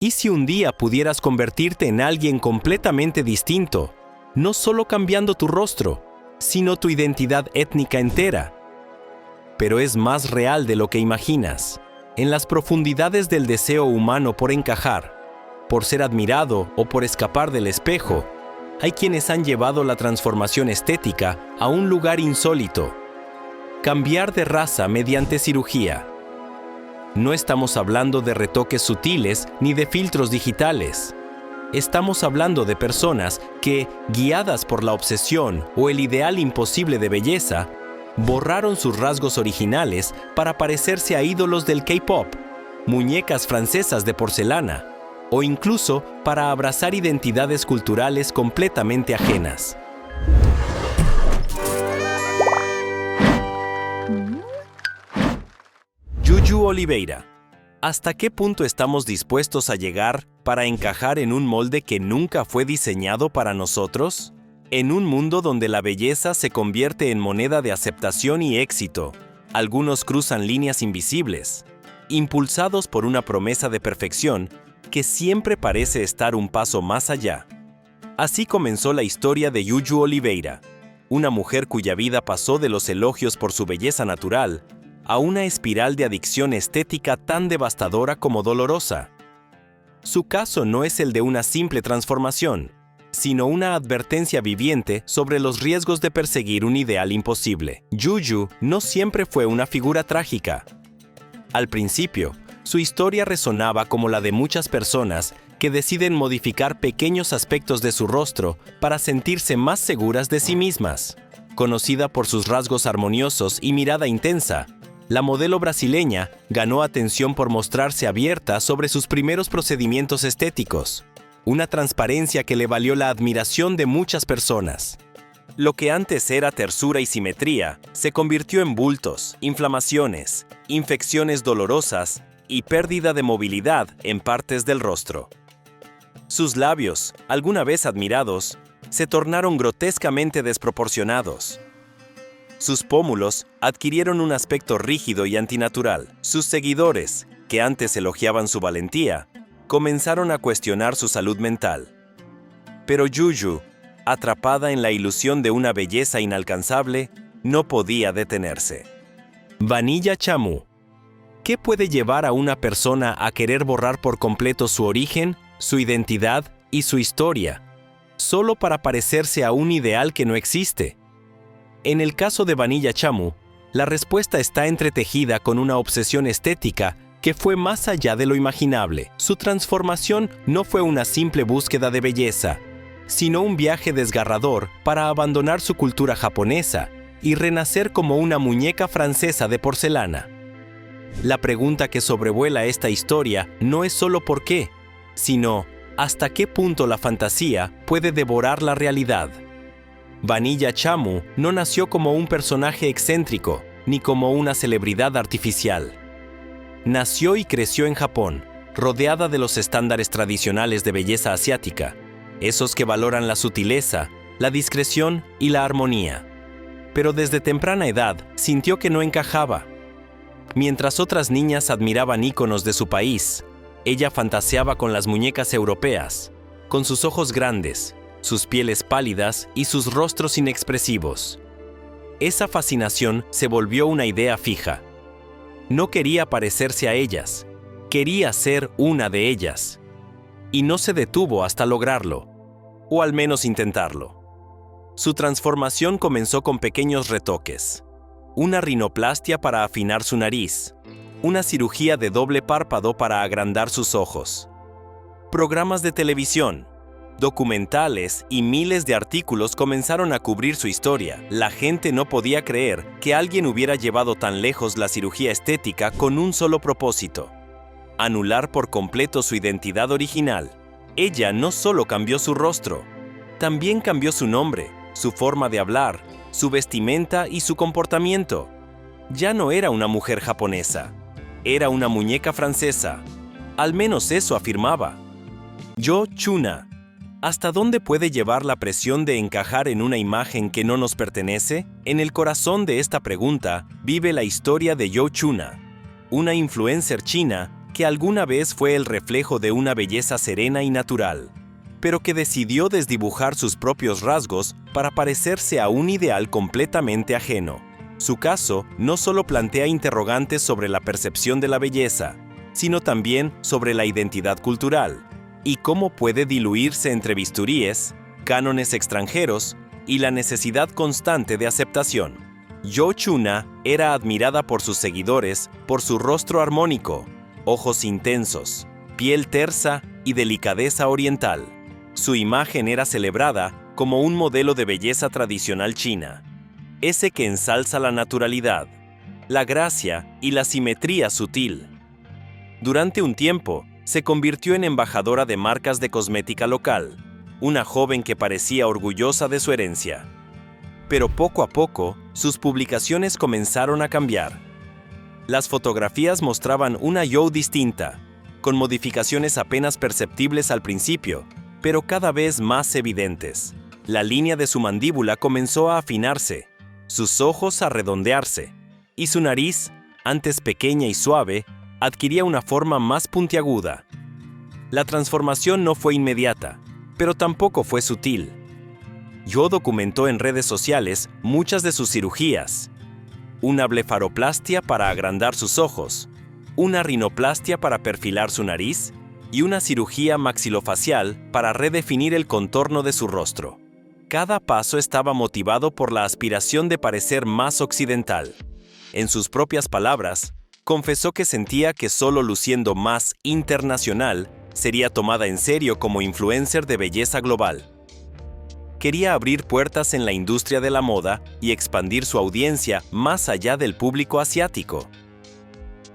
¿Y si un día pudieras convertirte en alguien completamente distinto, no solo cambiando tu rostro, sino tu identidad étnica entera? Pero es más real de lo que imaginas. En las profundidades del deseo humano por encajar, por ser admirado o por escapar del espejo, hay quienes han llevado la transformación estética a un lugar insólito. Cambiar de raza mediante cirugía. No estamos hablando de retoques sutiles ni de filtros digitales. Estamos hablando de personas que, guiadas por la obsesión o el ideal imposible de belleza, borraron sus rasgos originales para parecerse a ídolos del K-pop, muñecas francesas de porcelana, o incluso para abrazar identidades culturales completamente ajenas. Juju Oliveira. ¿Hasta qué punto estamos dispuestos a llegar para encajar en un molde que nunca fue diseñado para nosotros? En un mundo donde la belleza se convierte en moneda de aceptación y éxito, algunos cruzan líneas invisibles, impulsados por una promesa de perfección que siempre parece estar un paso más allá. Así comenzó la historia de Juju Oliveira, una mujer cuya vida pasó de los elogios por su belleza natural a una espiral de adicción estética tan devastadora como dolorosa. Su caso no es el de una simple transformación, sino una advertencia viviente sobre los riesgos de perseguir un ideal imposible. Juju no siempre fue una figura trágica. Al principio, su historia resonaba como la de muchas personas que deciden modificar pequeños aspectos de su rostro para sentirse más seguras de sí mismas. Conocida por sus rasgos armoniosos y mirada intensa, la modelo brasileña ganó atención por mostrarse abierta sobre sus primeros procedimientos estéticos, una transparencia que le valió la admiración de muchas personas. Lo que antes era tersura y simetría se convirtió en bultos, inflamaciones, infecciones dolorosas y pérdida de movilidad en partes del rostro. Sus labios, alguna vez admirados, se tornaron grotescamente desproporcionados. Sus pómulos adquirieron un aspecto rígido y antinatural. Sus seguidores, que antes elogiaban su valentía, comenzaron a cuestionar su salud mental. Pero Juju, atrapada en la ilusión de una belleza inalcanzable, no podía detenerse. Vanilla Chamu. ¿Qué puede llevar a una persona a querer borrar por completo su origen, su identidad y su historia, solo para parecerse a un ideal que no existe? En el caso de Vanilla Chamu, la respuesta está entretejida con una obsesión estética que fue más allá de lo imaginable. Su transformación no fue una simple búsqueda de belleza, sino un viaje desgarrador para abandonar su cultura japonesa y renacer como una muñeca francesa de porcelana. La pregunta que sobrevuela esta historia no es solo por qué, sino hasta qué punto la fantasía puede devorar la realidad. Vanilla Chamu no nació como un personaje excéntrico, ni como una celebridad artificial. Nació y creció en Japón, rodeada de los estándares tradicionales de belleza asiática, esos que valoran la sutileza, la discreción y la armonía. Pero desde temprana edad sintió que no encajaba. Mientras otras niñas admiraban íconos de su país, ella fantaseaba con las muñecas europeas, con sus ojos grandes, sus pieles pálidas y sus rostros inexpresivos. Esa fascinación se volvió una idea fija. No quería parecerse a ellas, quería ser una de ellas. Y no se detuvo hasta lograrlo, o al menos intentarlo. Su transformación comenzó con pequeños retoques. Una rinoplastia para afinar su nariz, una cirugía de doble párpado para agrandar sus ojos, programas de televisión, documentales y miles de artículos comenzaron a cubrir su historia. La gente no podía creer que alguien hubiera llevado tan lejos la cirugía estética con un solo propósito: anular por completo su identidad original. Ella no solo cambió su rostro, también cambió su nombre, su forma de hablar, su vestimenta y su comportamiento. Ya no era una mujer japonesa, era una muñeca francesa. Al menos eso afirmaba. Yo Chuna. ¿Hasta dónde puede llevar la presión de encajar en una imagen que no nos pertenece? En el corazón de esta pregunta vive la historia de Yo Chuna, una influencer china que que alguna vez fue el reflejo de una belleza serena y natural, pero que decidió desdibujar sus propios rasgos para parecerse a un ideal completamente ajeno. Su caso no solo plantea interrogantes sobre la percepción de la belleza, sino también sobre la identidad cultural y cómo puede diluirse entre bisturíes, cánones extranjeros y la necesidad constante de aceptación. Yo Chuna era admirada por sus seguidores por su rostro armónico, ojos intensos, piel tersa y delicadeza oriental. Su imagen era celebrada como un modelo de belleza tradicional china, ese que ensalza la naturalidad, la gracia y la simetría sutil. Durante un tiempo, se convirtió en embajadora de marcas de cosmética local, una joven que parecía orgullosa de su herencia. Pero poco a poco, sus publicaciones comenzaron a cambiar. Las fotografías mostraban una Zhou distinta, con modificaciones apenas perceptibles al principio, pero cada vez más evidentes. La línea de su mandíbula comenzó a afinarse, sus ojos a redondearse, y su nariz, antes pequeña y suave, adquiría una forma más puntiaguda. La transformación no fue inmediata, pero tampoco fue sutil. Zhou documentó en redes sociales muchas de sus cirugías: una blefaroplastia para agrandar sus ojos, una rinoplastia para perfilar su nariz y una cirugía maxilofacial para redefinir el contorno de su rostro. Cada paso estaba motivado por la aspiración de parecer más occidental. En sus propias palabras, confesó que sentía que solo luciendo más internacional sería tomada en serio como influencer de belleza global. Quería abrir puertas en la industria de la moda y expandir su audiencia más allá del público asiático.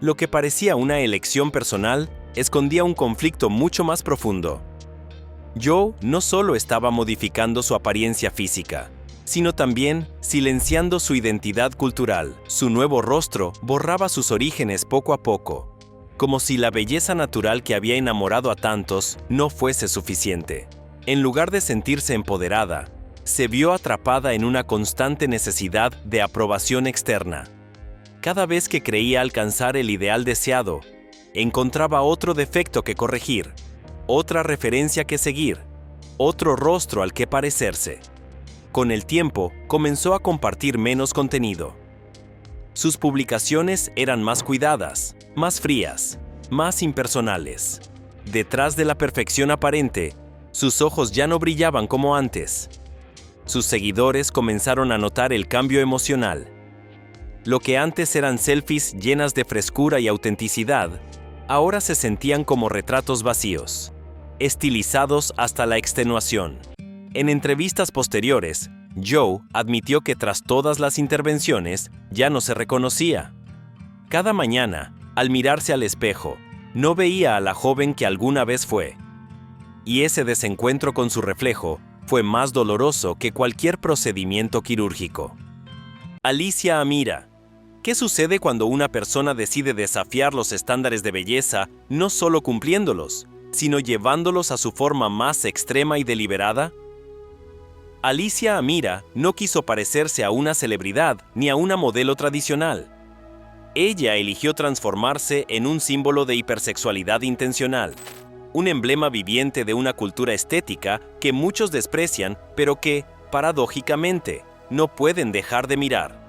Lo que parecía una elección personal escondía un conflicto mucho más profundo. Zhou no solo estaba modificando su apariencia física, sino también silenciando su identidad cultural. Su nuevo rostro borraba sus orígenes poco a poco, como si la belleza natural que había enamorado a tantos no fuese suficiente. En lugar de sentirse empoderada, se vio atrapada en una constante necesidad de aprobación externa. Cada vez que creía alcanzar el ideal deseado, encontraba otro defecto que corregir, otra referencia que seguir, otro rostro al que parecerse. Con el tiempo, comenzó a compartir menos contenido. Sus publicaciones eran más cuidadas, más frías, más impersonales. Detrás de la perfección aparente, sus ojos ya no brillaban como antes. Sus seguidores comenzaron a notar el cambio emocional. Lo que antes eran selfies llenas de frescura y autenticidad, ahora se sentían como retratos vacíos, estilizados hasta la extenuación. En entrevistas posteriores, Zhou admitió que tras todas las intervenciones ya no se reconocía. Cada mañana, al mirarse al espejo, no veía a la joven que alguna vez fue. Y ese desencuentro con su reflejo fue más doloroso que cualquier procedimiento quirúrgico. Alicia Amira. ¿Qué sucede cuando una persona decide desafiar los estándares de belleza, no solo cumpliéndolos, sino llevándolos a su forma más extrema y deliberada? Alicia Amira no quiso parecerse a una celebridad ni a una modelo tradicional. Ella eligió transformarse en un símbolo de hipersexualidad intencional, un emblema viviente de una cultura estética que muchos desprecian, pero que, paradójicamente, no pueden dejar de mirar.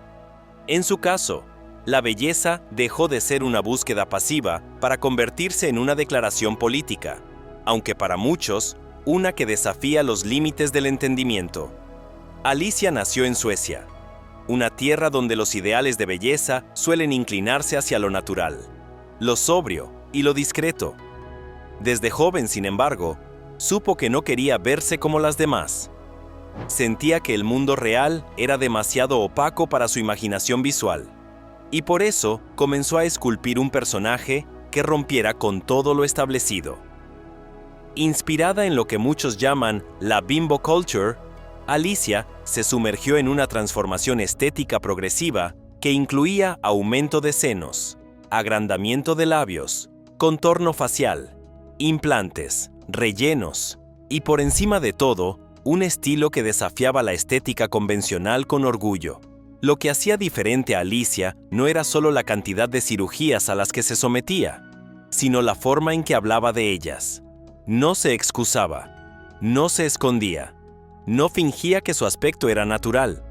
En su caso, la belleza dejó de ser una búsqueda pasiva para convertirse en una declaración política, aunque para muchos, una que desafía los límites del entendimiento. Alicia nació en Suecia, una tierra donde los ideales de belleza suelen inclinarse hacia lo natural, lo sobrio y lo discreto. Desde joven, sin embargo, supo que no quería verse como las demás. Sentía que el mundo real era demasiado opaco para su imaginación visual, y por eso comenzó a esculpir un personaje que rompiera con todo lo establecido. Inspirada en lo que muchos llaman la bimbo culture, Alicia se sumergió en una transformación estética progresiva que incluía aumento de senos, agrandamiento de labios, contorno facial, implantes, rellenos y, por encima de todo, un estilo que desafiaba la estética convencional con orgullo. Lo que hacía diferente a Alicia no era solo la cantidad de cirugías a las que se sometía, sino la forma en que hablaba de ellas. No se excusaba, no se escondía, no fingía que su aspecto era natural.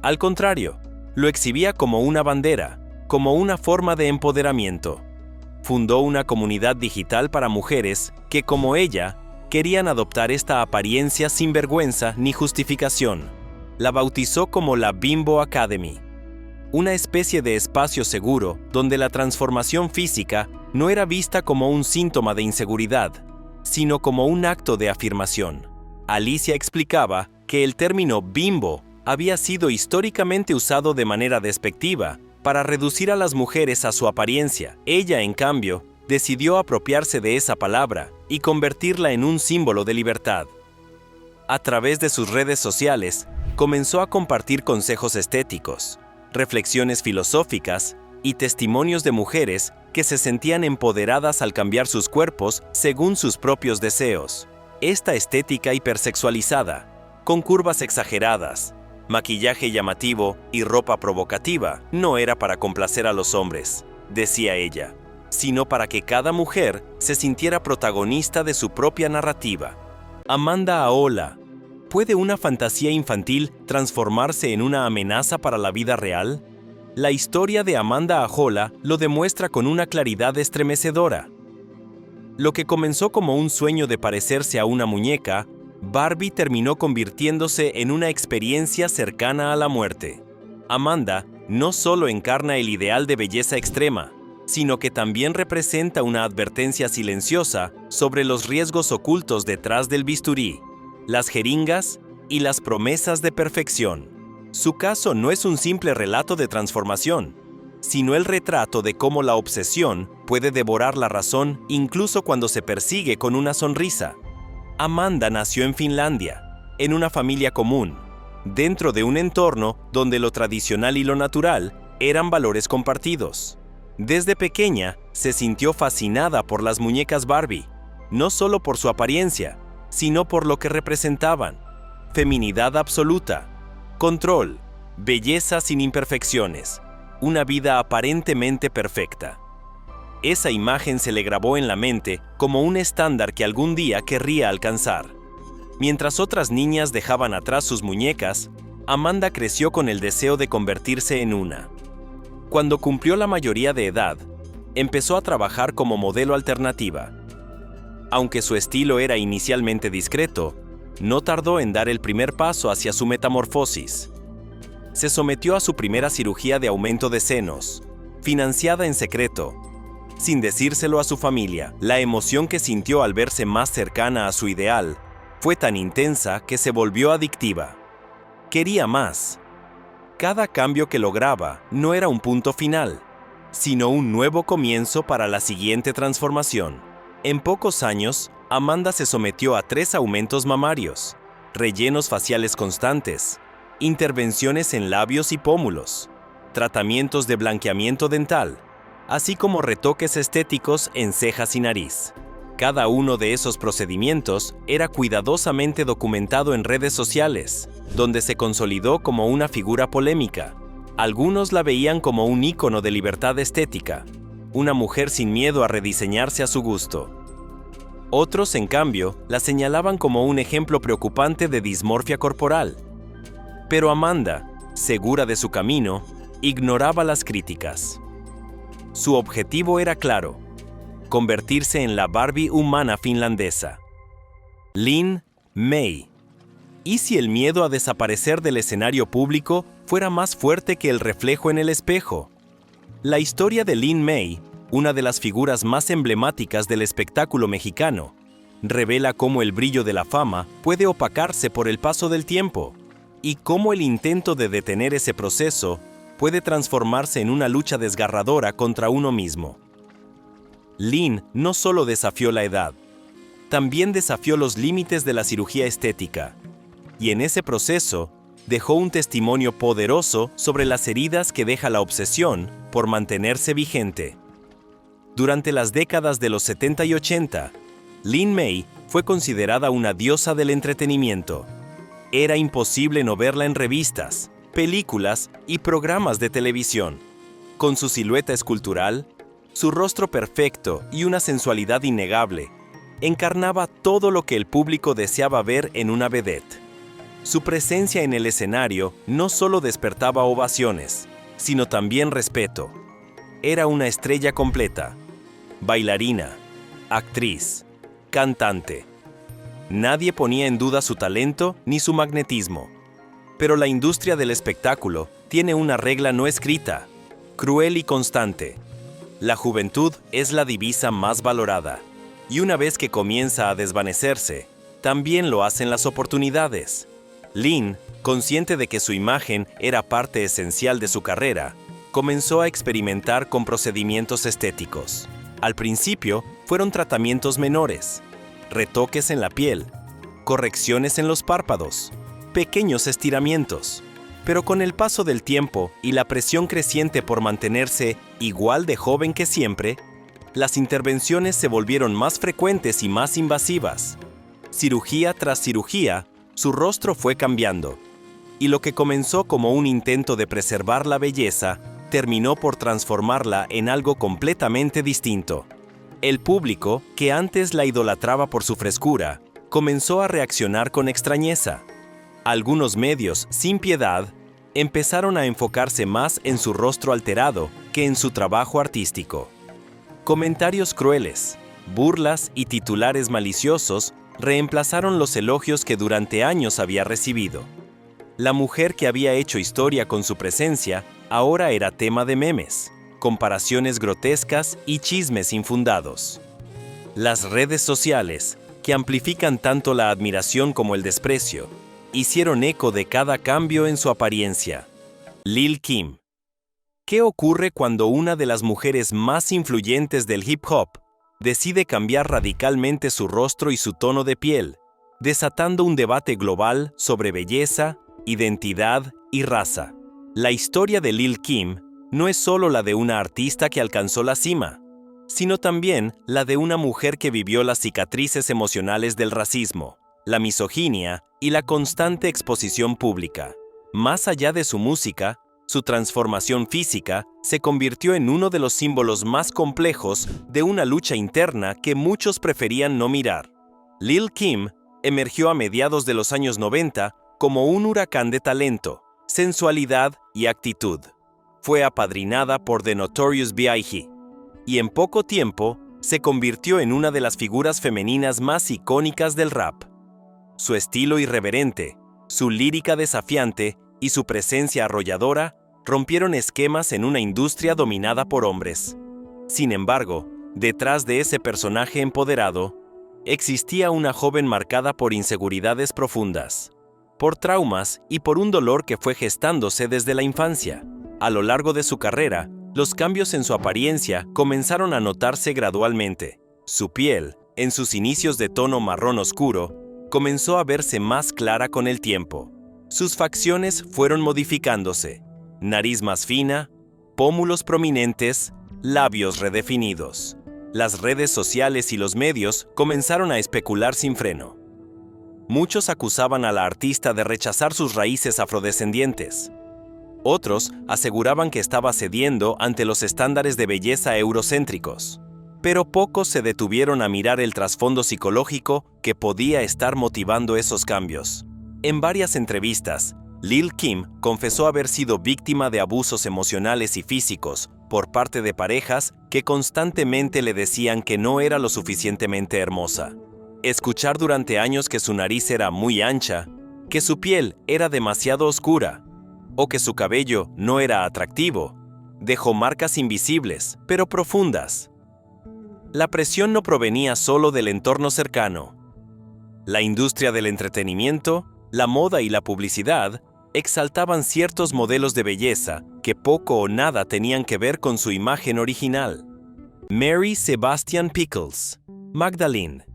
Al contrario, lo exhibía como una bandera, como una forma de empoderamiento. Fundó una comunidad digital para mujeres que, como ella, querían adoptar esta apariencia sin vergüenza ni justificación. La bautizó como la Bimbo Academy, una especie de espacio seguro donde la transformación física no era vista como un síntoma de inseguridad, sino como un acto de afirmación. Alicia explicaba que el término bimbo había sido históricamente usado de manera despectiva para reducir a las mujeres a su apariencia. Ella, en cambio, decidió apropiarse de esa palabra y convertirla en un símbolo de libertad. A través de sus redes sociales, comenzó a compartir consejos estéticos, reflexiones filosóficas y testimonios de mujeres que se sentían empoderadas al cambiar sus cuerpos según sus propios deseos. Esta estética hipersexualizada, con curvas exageradas, maquillaje llamativo y ropa provocativa, no era para complacer a los hombres, decía ella, sino para que cada mujer se sintiera protagonista de su propia narrativa. Amanda Aola, ¿puede una fantasía infantil transformarse en una amenaza para la vida real? La historia de Amanda Aola lo demuestra con una claridad estremecedora. Lo que comenzó como un sueño de parecerse a una muñeca, Barbie terminó convirtiéndose en una experiencia cercana a la muerte. Amanda no solo encarna el ideal de belleza extrema, sino que también representa una advertencia silenciosa sobre los riesgos ocultos detrás del bisturí, las jeringas y las promesas de perfección. Su caso no es un simple relato de transformación, sino el retrato de cómo la obsesión puede devorar la razón incluso cuando se persigue con una sonrisa. Amanda nació en Finlandia, en una familia común, dentro de un entorno donde lo tradicional y lo natural eran valores compartidos. Desde pequeña, se sintió fascinada por las muñecas Barbie, no solo por su apariencia, sino por lo que representaban: feminidad absoluta, control, belleza sin imperfecciones, una vida aparentemente perfecta. Esa imagen se le grabó en la mente como un estándar que algún día querría alcanzar. Mientras otras niñas dejaban atrás sus muñecas, Amanda creció con el deseo de convertirse en una. Cuando cumplió la mayoría de edad, empezó a trabajar como modelo alternativa. Aunque su estilo era inicialmente discreto, no tardó en dar el primer paso hacia su metamorfosis. Se sometió a su primera cirugía de aumento de senos, financiada en secreto, sin decírselo a su familia. La emoción que sintió al verse más cercana a su ideal fue tan intensa que se volvió adictiva. Quería más. Cada cambio que lograba no era un punto final, sino un nuevo comienzo para la siguiente transformación. En pocos años, Amanda se sometió a 3 aumentos mamarios, rellenos faciales constantes, intervenciones en labios y pómulos, tratamientos de blanqueamiento dental, así como retoques estéticos en cejas y nariz. Cada uno de esos procedimientos era cuidadosamente documentado en redes sociales, donde se consolidó como una figura polémica. Algunos la veían como un ícono de libertad estética, una mujer sin miedo a rediseñarse a su gusto. Otros, en cambio, la señalaban como un ejemplo preocupante de dismorfia corporal. Pero Amanda, segura de su camino, ignoraba las críticas. Su objetivo era claro: convertirse en la Barbie humana finlandesa. Lin May. ¿Y si el miedo a desaparecer del escenario público fuera más fuerte que el reflejo en el espejo? La historia de Lin May, una de las figuras más emblemáticas del espectáculo mexicano, revela cómo el brillo de la fama puede opacarse por el paso del tiempo, y cómo el intento de detener ese proceso puede transformarse en una lucha desgarradora contra uno mismo. Lin no solo desafió la edad, también desafió los límites de la cirugía estética, y en ese proceso dejó un testimonio poderoso sobre las heridas que deja la obsesión por mantenerse vigente. Durante las décadas de los 70 y 80, Lin May fue considerada una diosa del entretenimiento. Era imposible no verla en revistas, películas y programas de televisión. Con su silueta escultural, Su rostro perfecto y una sensualidad innegable encarnaba todo lo que el público deseaba ver en una vedette. Su presencia en el escenario no solo despertaba ovaciones, sino también respeto. Era una estrella completa: bailarina, actriz, cantante. Nadie ponía en duda su talento ni su magnetismo. Pero la industria del espectáculo tiene una regla no escrita, cruel y constante. La juventud es la divisa más valorada, y una vez que comienza a desvanecerse, también lo hacen las oportunidades. Lynn, consciente de que su imagen era parte esencial de su carrera, comenzó a experimentar con procedimientos estéticos. Al principio, fueron tratamientos menores, retoques en la piel, correcciones en los párpados, pequeños estiramientos. Pero con el paso del tiempo y la presión creciente por mantenerse igual de joven que siempre, las intervenciones se volvieron más frecuentes y más invasivas. Cirugía tras cirugía, su rostro fue cambiando, y lo que comenzó como un intento de preservar la belleza, terminó por transformarla en algo completamente distinto. El público, que antes la idolatraba por su frescura, comenzó a reaccionar con extrañeza. Algunos medios, sin piedad, empezaron a enfocarse más en su rostro alterado que en su trabajo artístico. Comentarios crueles, burlas y titulares maliciosos reemplazaron los elogios que durante años había recibido. La mujer que había hecho historia con su presencia ahora era tema de memes, comparaciones grotescas y chismes infundados. Las redes sociales, que amplifican tanto la admiración como el desprecio, hicieron eco de cada cambio en su apariencia. Lil' Kim. ¿Qué ocurre cuando una de las mujeres más influyentes del hip hop decide cambiar radicalmente su rostro y su tono de piel, desatando un debate global sobre belleza, identidad y raza? La historia de Lil' Kim no es solo la de una artista que alcanzó la cima, sino también la de una mujer que vivió las cicatrices emocionales del racismo, la misoginia y la constante exposición pública. Más allá de su música, su transformación física se convirtió en uno de los símbolos más complejos de una lucha interna que muchos preferían no mirar. Lil' Kim emergió a mediados de los años 90 como un huracán de talento, sensualidad y actitud. Fue apadrinada por The Notorious B.I.G. y en poco tiempo se convirtió en una de las figuras femeninas más icónicas del rap. Su estilo irreverente, su lírica desafiante y su presencia arrolladora rompieron esquemas en una industria dominada por hombres. Sin embargo, detrás de ese personaje empoderado, existía una joven marcada por inseguridades profundas, por traumas y por un dolor que fue gestándose desde la infancia. A lo largo de su carrera, los cambios en su apariencia comenzaron a notarse gradualmente. Su piel, en sus inicios de tono marrón oscuro, comenzó a verse más clara con el tiempo. Sus facciones fueron modificándose: nariz más fina, pómulos prominentes, labios redefinidos. Las redes sociales y los medios comenzaron a especular sin freno. Muchos acusaban a la artista de rechazar sus raíces afrodescendientes. Otros aseguraban que estaba cediendo ante los estándares de belleza eurocéntricos. Pero pocos se detuvieron a mirar el trasfondo psicológico que podía estar motivando esos cambios. En varias entrevistas, Lil' Kim confesó haber sido víctima de abusos emocionales y físicos por parte de parejas que constantemente le decían que no era lo suficientemente hermosa. Escuchar durante años que su nariz era muy ancha, que su piel era demasiado oscura o que su cabello no era atractivo, dejó marcas invisibles, pero profundas. La presión no provenía solo del entorno cercano. La industria del entretenimiento, la moda y la publicidad exaltaban ciertos modelos de belleza que poco o nada tenían que ver con su imagen original. Mary Sebastian Pickles. Magdalene.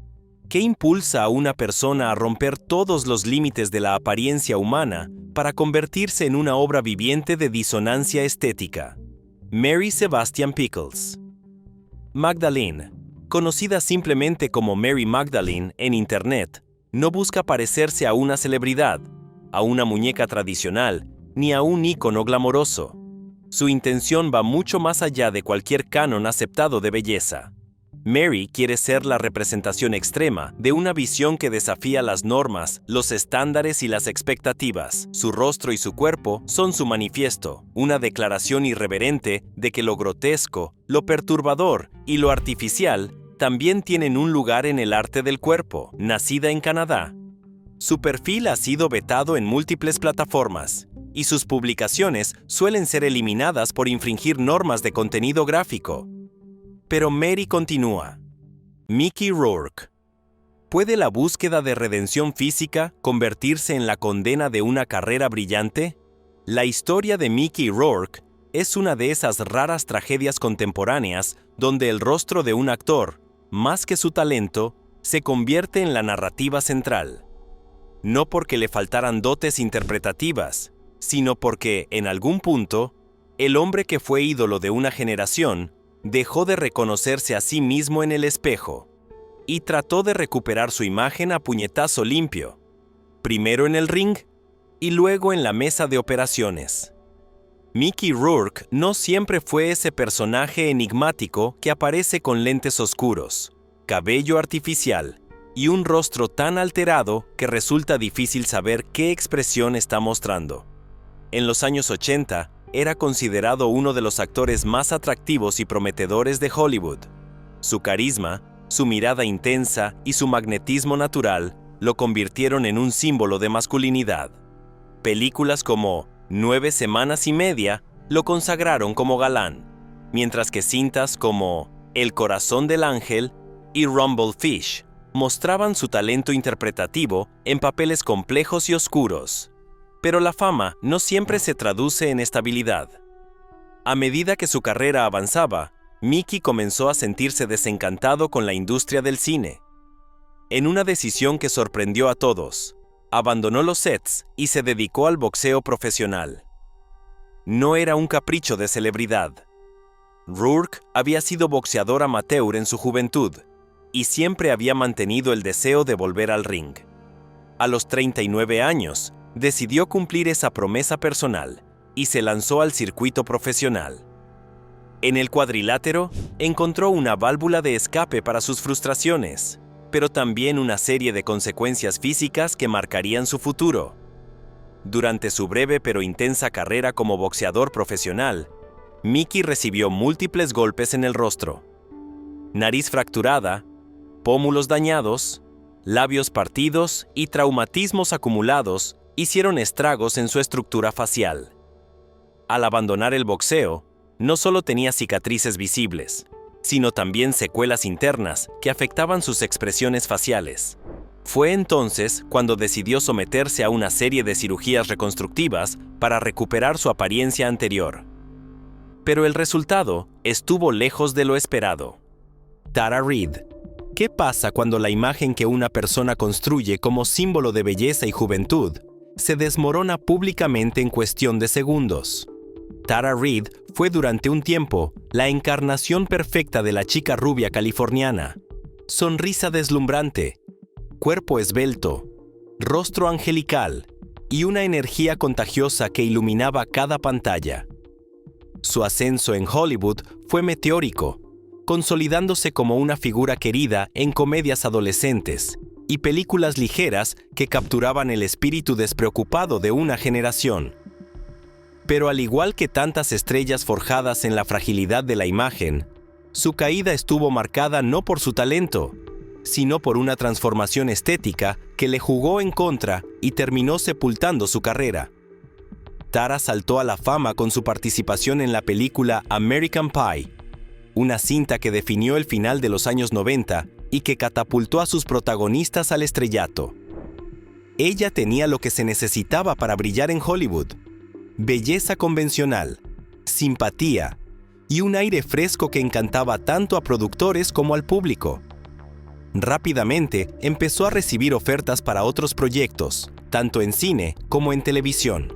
¿Qué impulsa a una persona a romper todos los límites de la apariencia humana para convertirse en una obra viviente de disonancia estética? Mary Sebastian Pickles. Magdalene, conocida simplemente como Mary Magdalene en Internet, no busca parecerse a una celebridad, a una muñeca tradicional, ni a un ícono glamoroso. Su intención va mucho más allá de cualquier canon aceptado de belleza. Mary quiere ser la representación extrema de una visión que desafía las normas, los estándares y las expectativas. Su rostro y su cuerpo son su manifiesto, una declaración irreverente de que lo grotesco, lo perturbador y lo artificial también tienen un lugar en el arte del cuerpo. Nacida en Canadá, su perfil ha sido vetado en múltiples plataformas, y sus publicaciones suelen ser eliminadas por infringir normas de contenido gráfico. Pero Mary continúa. Mickey Rourke. ¿Puede la búsqueda de redención física convertirse en la condena de una carrera brillante? La historia de Mickey Rourke es una de esas raras tragedias contemporáneas donde el rostro de un actor, más que su talento, se convierte en la narrativa central. No porque le faltaran dotes interpretativas, sino porque, en algún punto, el hombre que fue ídolo de una generación dejó de reconocerse a sí mismo en el espejo y trató de recuperar su imagen a puñetazo limpio, primero en el ring y luego en la mesa de operaciones. Mickey Rourke no siempre fue ese personaje enigmático que aparece con lentes oscuros, cabello artificial y un rostro tan alterado que resulta difícil saber qué expresión está mostrando. En los años 80, era considerado uno de los actores más atractivos y prometedores de Hollywood. Su carisma, su mirada intensa y su magnetismo natural lo convirtieron en un símbolo de masculinidad. Películas como 9 semanas y media lo consagraron como galán, mientras que cintas como El corazón del ángel y Rumblefish mostraban su talento interpretativo en papeles complejos y oscuros. Pero la fama no siempre se traduce en estabilidad. A medida que su carrera avanzaba, Mickey comenzó a sentirse desencantado con la industria del cine. En una decisión que sorprendió a todos, abandonó los sets y se dedicó al boxeo profesional. No era un capricho de celebridad. Rourke había sido boxeador amateur en su juventud y siempre había mantenido el deseo de volver al ring. A los 39 años, decidió cumplir esa promesa personal y se lanzó al circuito profesional. En el cuadrilátero, encontró una válvula de escape para sus frustraciones, pero también una serie de consecuencias físicas que marcarían su futuro. Durante su breve pero intensa carrera como boxeador profesional, Mickey recibió múltiples golpes en el rostro. Nariz fracturada, pómulos dañados, labios partidos y traumatismos acumulados hicieron estragos en su estructura facial. Al abandonar el boxeo, no solo tenía cicatrices visibles, sino también secuelas internas que afectaban sus expresiones faciales. Fue entonces cuando decidió someterse a una serie de cirugías reconstructivas para recuperar su apariencia anterior. Pero el resultado estuvo lejos de lo esperado. Tara Reid. ¿Qué pasa cuando la imagen que una persona construye como símbolo de belleza y juventud se desmorona públicamente en cuestión de segundos? Tara Reid fue durante un tiempo la encarnación perfecta de la chica rubia californiana. Sonrisa deslumbrante, cuerpo esbelto, rostro angelical y una energía contagiosa que iluminaba cada pantalla. Su ascenso en Hollywood fue meteórico, consolidándose como una figura querida en comedias adolescentes y películas ligeras que capturaban el espíritu despreocupado de una generación. Pero al igual que tantas estrellas forjadas en la fragilidad de la imagen, su caída estuvo marcada no por su talento, sino por una transformación estética que le jugó en contra y terminó sepultando su carrera. Tara saltó a la fama con su participación en la película American Pie, una cinta que definió el final de los años 90 y que catapultó a sus protagonistas al estrellato. Ella tenía lo que se necesitaba para brillar en Hollywood: belleza convencional, simpatía y un aire fresco que encantaba tanto a productores como al público. Rápidamente empezó a recibir ofertas para otros proyectos, tanto en cine como en televisión.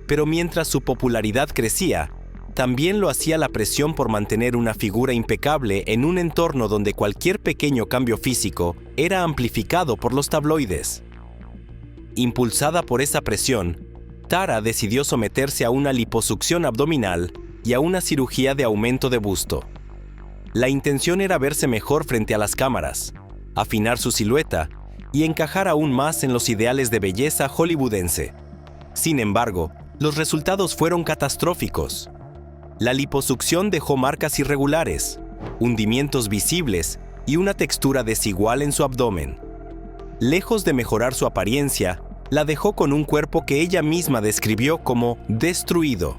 Pero mientras su popularidad crecía, también lo hacía la presión por mantener una figura impecable en un entorno donde cualquier pequeño cambio físico era amplificado por los tabloides. Impulsada por esa presión, Tara decidió someterse a una liposucción abdominal y a una cirugía de aumento de busto. La intención era verse mejor frente a las cámaras, afinar su silueta y encajar aún más en los ideales de belleza hollywoodense. Sin embargo, los resultados fueron catastróficos. La liposucción dejó marcas irregulares, hundimientos visibles y una textura desigual en su abdomen. Lejos de mejorar su apariencia, la dejó con un cuerpo que ella misma describió como destruido.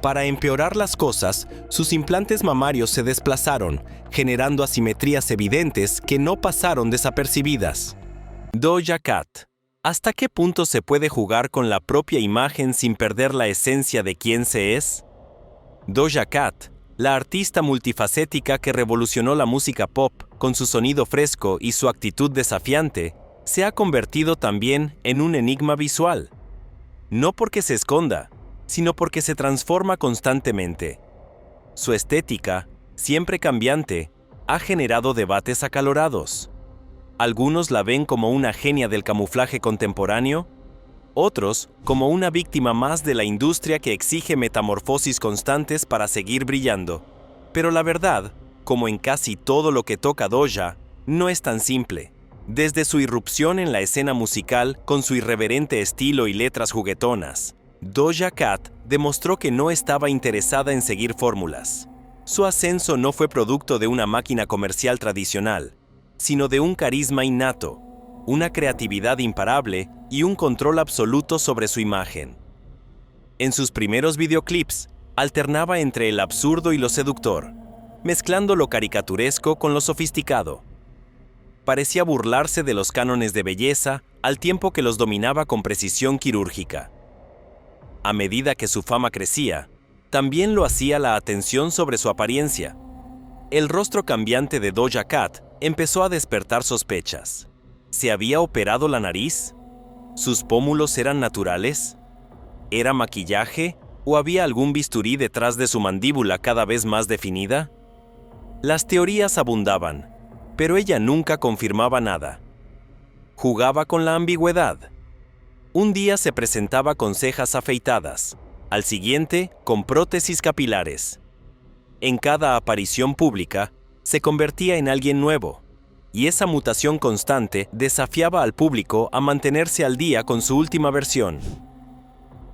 Para empeorar las cosas, sus implantes mamarios se desplazaron, generando asimetrías evidentes que no pasaron desapercibidas. Doja Cat. ¿Hasta qué punto se puede jugar con la propia imagen sin perder la esencia de quién se es? Doja Cat, la artista multifacética que revolucionó la música pop con su sonido fresco y su actitud desafiante, se ha convertido también en un enigma visual. No porque se esconda, sino porque se transforma constantemente. Su estética, siempre cambiante, ha generado debates acalorados. Algunos la ven como una genia del camuflaje contemporáneo, otros como una víctima más de la industria que exige metamorfosis constantes para seguir brillando. Pero la verdad, como en casi todo lo que toca Doja, no es tan simple. Desde su irrupción en la escena musical con su irreverente estilo y letras juguetonas, Doja Cat demostró que no estaba interesada en seguir fórmulas. Su ascenso no fue producto de una máquina comercial tradicional, sino de un carisma innato, una creatividad imparable y un control absoluto sobre su imagen. En sus primeros videoclips, alternaba entre el absurdo y lo seductor, mezclando lo caricaturesco con lo sofisticado. Parecía burlarse de los cánones de belleza al tiempo que los dominaba con precisión quirúrgica. A medida que su fama crecía, también lo hacía la atención sobre su apariencia. El rostro cambiante de Doja Cat empezó a despertar sospechas. ¿Se había operado la nariz? ¿Sus pómulos eran naturales? ¿Era maquillaje o había algún bisturí detrás de su mandíbula cada vez más definida? Las teorías abundaban, pero ella nunca confirmaba nada. Jugaba con la ambigüedad. Un día se presentaba con cejas afeitadas, al siguiente con prótesis capilares. En cada aparición pública, se convertía en alguien nuevo, y esa mutación constante desafiaba al público a mantenerse al día con su última versión.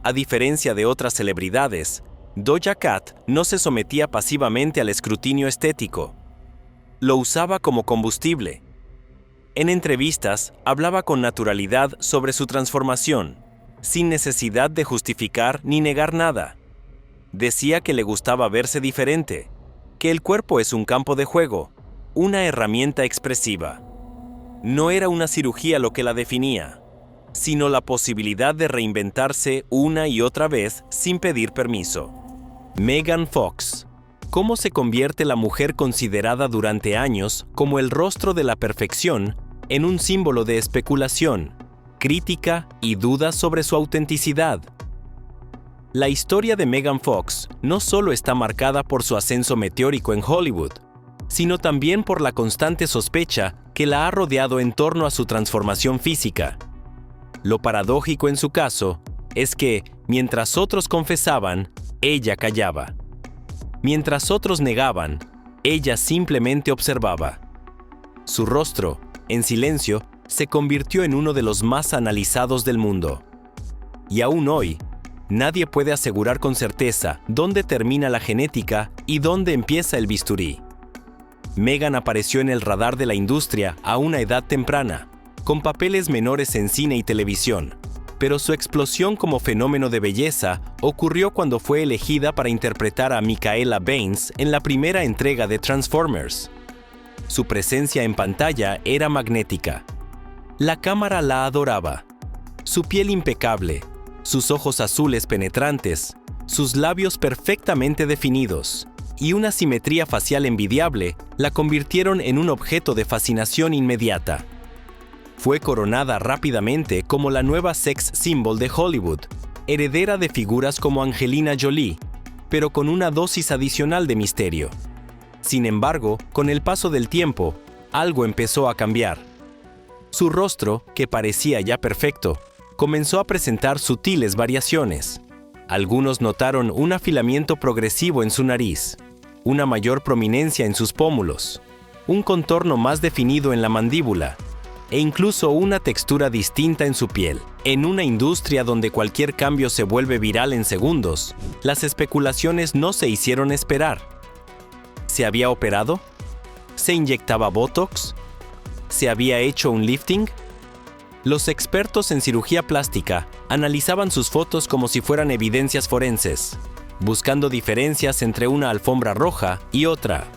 A diferencia de otras celebridades, Doja Cat no se sometía pasivamente al escrutinio estético. Lo usaba como combustible. En entrevistas, hablaba con naturalidad sobre su transformación, sin necesidad de justificar ni negar nada. Decía que le gustaba verse diferente, que el cuerpo es un campo de juego, una herramienta expresiva. No era una cirugía lo que la definía, sino la posibilidad de reinventarse una y otra vez sin pedir permiso. Megan Fox. ¿Cómo se convierte la mujer considerada durante años como el rostro de la perfección en un símbolo de especulación, crítica y dudas sobre su autenticidad? La historia de Megan Fox no solo está marcada por su ascenso meteórico en Hollywood, sino también por la constante sospecha que la ha rodeado en torno a su transformación física. Lo paradójico en su caso es que, mientras otros confesaban, ella callaba. Mientras otros negaban, ella simplemente observaba. Su rostro, en silencio, se convirtió en uno de los más analizados del mundo. Y aún hoy, nadie puede asegurar con certeza dónde termina la genética y dónde empieza el bisturí. Megan apareció en el radar de la industria a una edad temprana, con papeles menores en cine y televisión, pero su explosión como fenómeno de belleza ocurrió cuando fue elegida para interpretar a Mikaela Banes en la primera entrega de Transformers. Su presencia en pantalla era magnética. La cámara la adoraba. Su piel impecable, sus ojos azules penetrantes, sus labios perfectamente definidos y una simetría facial envidiable la convirtieron en un objeto de fascinación inmediata. Fue coronada rápidamente como la nueva sex symbol de Hollywood, heredera de figuras como Angelina Jolie, pero con una dosis adicional de misterio. Sin embargo, con el paso del tiempo, algo empezó a cambiar. Su rostro, que parecía ya perfecto, comenzó a presentar sutiles variaciones. Algunos notaron un afilamiento progresivo en su nariz, una mayor prominencia en sus pómulos, un contorno más definido en la mandíbula e incluso una textura distinta en su piel. En una industria donde cualquier cambio se vuelve viral en segundos, las especulaciones no se hicieron esperar. ¿Se había operado? ¿Se inyectaba Botox? ¿Se había hecho un lifting? Los expertos en cirugía plástica analizaban sus fotos como si fueran evidencias forenses, buscando diferencias entre una alfombra roja y otra.